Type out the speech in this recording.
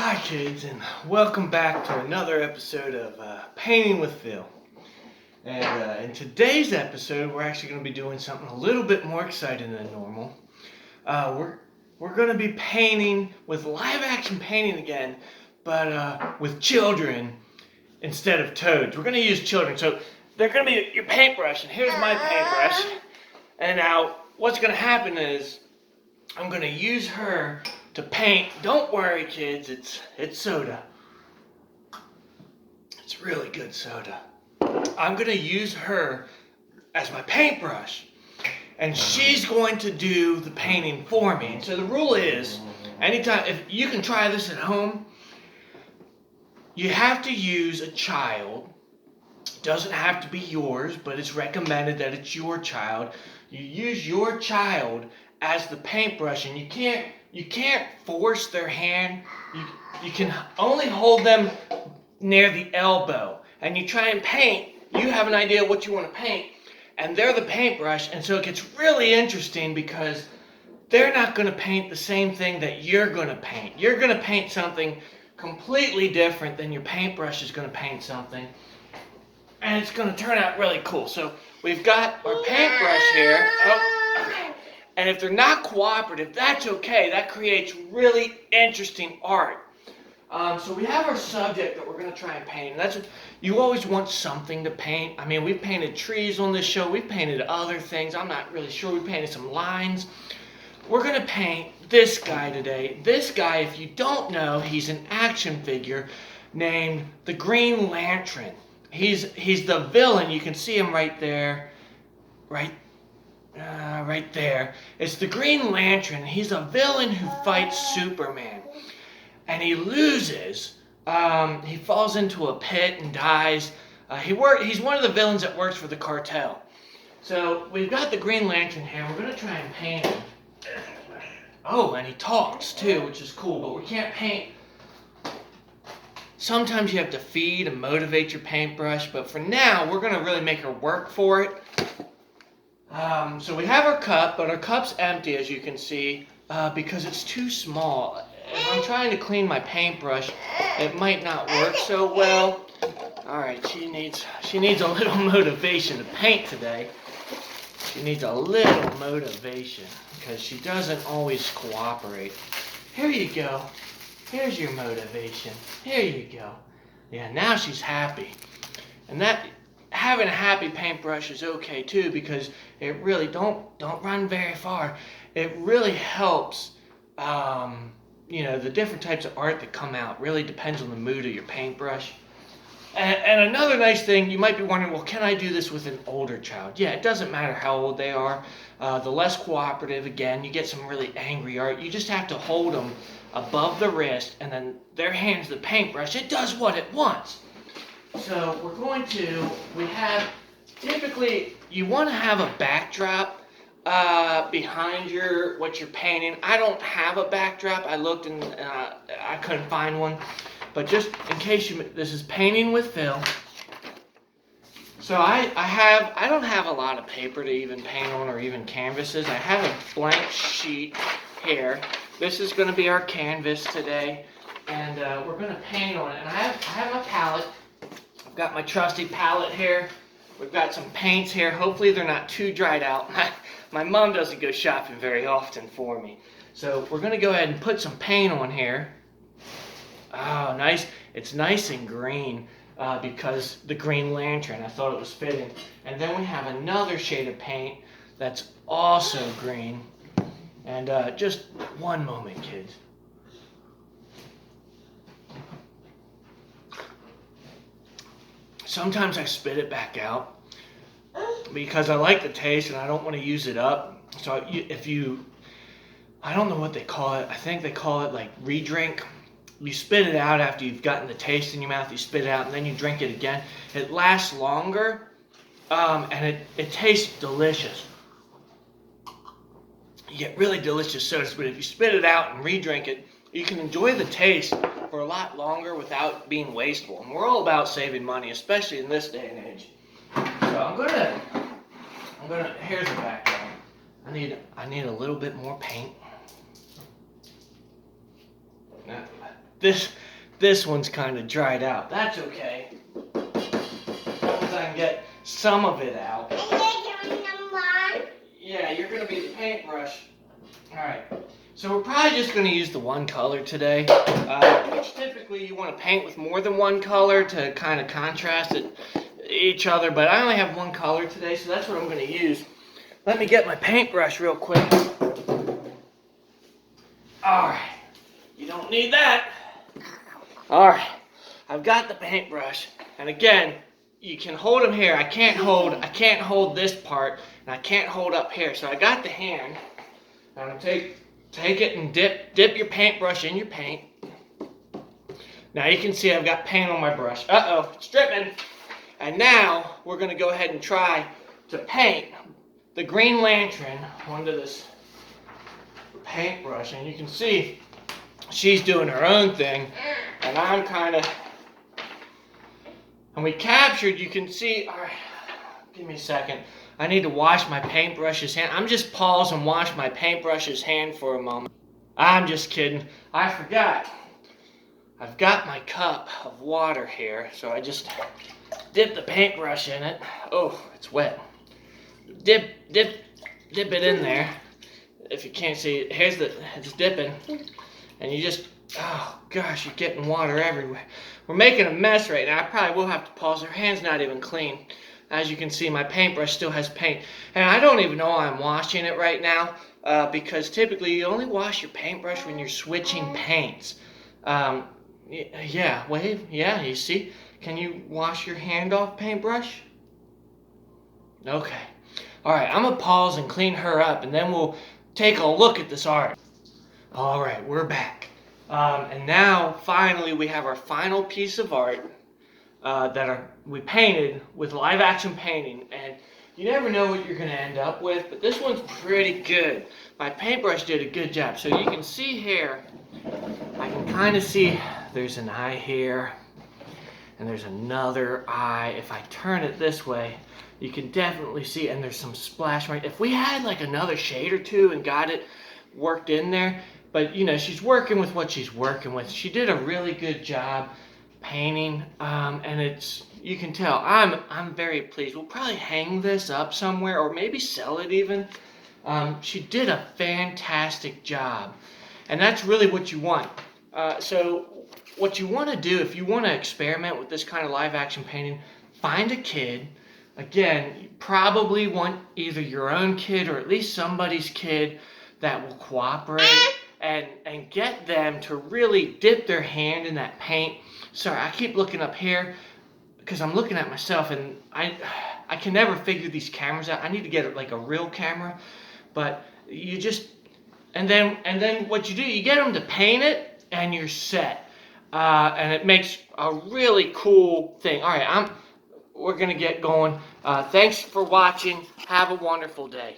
Hi kids, and welcome back to another episode of Painting with Phil. And in today's episode, we're actually going to be doing something a little bit more exciting than normal. We're going to be painting with live action painting again, but with children instead of toads. We're going to use children, so they're going to be your paintbrush, and here's my paintbrush. And now what's going to happen is I'm going to use her to paint. Don't worry, kids, it's soda. It's really good soda. I'm going to use her as my paintbrush, and she's going to do the painting for me. So the rule is, anytime, if you can try this at home, you have to use a child. It doesn't have to be yours, but it's recommended that it's your child. You use your child as the paintbrush, and you can't force their hand. You can only hold them near the elbow, and you try and paint. You have an idea what you want to paint, and they're the paintbrush, and so it gets really interesting because they're not going to paint the same thing that you're going to paint. You're going to paint something completely different than your paintbrush is going to paint something, and it's going to turn out really cool. So we've got our paintbrush here. And if they're not cooperative, that's okay. That creates really interesting art. So we have our subject that we're going to try and paint. And that's what, you always want something to paint. I mean, we've painted trees on this show. We've painted other things. I'm not really sure. We painted some lines. We're going to paint this guy today. This guy, if you don't know, he's an action figure named the Green Lantern. He's the villain. You can see him right there. Right there. It's the Green Lantern. He's a villain who fights Superman. And he loses. He falls into a pit and dies. He's one of the villains that works for the cartel. So we've got the Green Lantern here. We're going to try and paint him. Oh, and he talks too, which is cool. But we can't paint. Sometimes you have to feed and motivate your paintbrush. But for now, we're going to really make her work for it. So we have our cup, but our cup's empty, as you can see, because it's too small. If I'm trying to clean my paintbrush, it might not work so well. All right, she needs a little motivation to paint today. She needs a little motivation because she doesn't always cooperate. Here you go. Here's your motivation. Here you go. Yeah, now she's happy. And that having a happy paintbrush is okay too, because it really don't run very far. It really helps. The different types of art that come out really depends on the mood of your paintbrush. And another nice thing, you might be wondering, well, can I do this with an older child? Yeah, it doesn't matter how old they are. The less cooperative, again, you get some really angry art. You just have to hold them above the wrist, and then their hand's the paintbrush. It does what it wants. So typically you want to have a backdrop behind what you're painting. I don't have a backdrop. I looked and I couldn't find one. But just in case this is Painting with Phil. So I don't have a lot of paper to even paint on, or even canvases. I have a blank sheet here. This is going to be our canvas today, and we're going to paint on it. And I have my palette. I've got my trusty palette here. We've got some paints here. Hopefully they're not too dried out. My mom doesn't go shopping very often for me. So we're going to go ahead and put some paint on here. Oh, nice. It's nice and green because the Green Lantern. I thought it was fitting. And then we have another shade of paint that's also green. And just one moment, kids. Sometimes I spit it back out because I like the taste and I don't want to use it up. So I don't know what they call it. I think they call it like re-drink. You spit it out after you've gotten the taste in your mouth. You spit it out and then you drink it again. It lasts longer and it tastes delicious. You get really delicious sodas, but if you spit it out and re-drink it, you can enjoy the taste for a lot longer without being wasteful. And we're all about saving money, especially in this day and age. So I'm gonna here's the background. I need a little bit more paint. Now, this one's kind of dried out. That's okay. As long as I can get some of it out. Yeah, you're gonna be the paintbrush. All right. So we're probably just going to use the one color today, which typically you want to paint with more than one color to kind of contrast each other, but I only have one color today, so that's what I'm going to use. Let me get my paintbrush real quick. All right, you don't need that. All right, I've got the paintbrush, and again, you can hold them here. I can't hold this part, and I can't hold up here, so I got the hand. I'm going to take it and dip your paintbrush in your paint. Now you can see I've got paint on my brush. Uh-oh, it's dripping. And now we're going to go ahead and try to paint the green lantern onto this paintbrush. And you can see she's doing her own thing. And I'm kind of... And we captured, you can see... All right, give me a second. I need to wash my paintbrush's hand. I'm just pause and wash my paintbrush's hand for a moment. I'm just kidding. I forgot. I've got my cup of water here, so I just dip the paintbrush in it. Oh, it's wet. Dip it in there. If you can't see it, it's dipping. And you just, oh gosh, you're getting water everywhere. We're making a mess right now. I probably will have to pause. Her hand's not even clean. As you can see, my paintbrush still has paint. And I don't even know why I'm washing it right now, because typically you only wash your paintbrush when you're switching paints. Yeah, wave. Yeah, you see? Can you wash your hand off paintbrush? Okay. All right, I'm going to pause and clean her up, and then we'll take a look at this art. All right, we're back. And now, finally, we have our final piece of art. We painted with live action painting, and you never know what you're going to end up with, but this one's pretty good. My paintbrush did a good job. So you can see here, I can kind of see there's an eye here, and there's another eye. If I turn it this way, you can definitely see, and there's some splash marks. If we had like another shade or two and got it worked in there, but you know, she's working with what she's working with. She did a really good job painting, and you can tell I'm very pleased. We'll probably hang this up somewhere or maybe sell it even. She did a fantastic job, and that's really what you want. So what you want to do if you want to experiment with this kind of live action painting, find a kid. Again, you probably want either your own kid or at least somebody's kid that will cooperate, and get them to really dip their hand in that paint. Sorry, I keep looking up here because I'm looking at myself, and I can never figure these cameras out. I need to get like a real camera, but you just, and then what you do, you get them to paint it, and you're set, and it makes a really cool thing. All right, we're gonna get going. Thanks for watching. Have a wonderful day.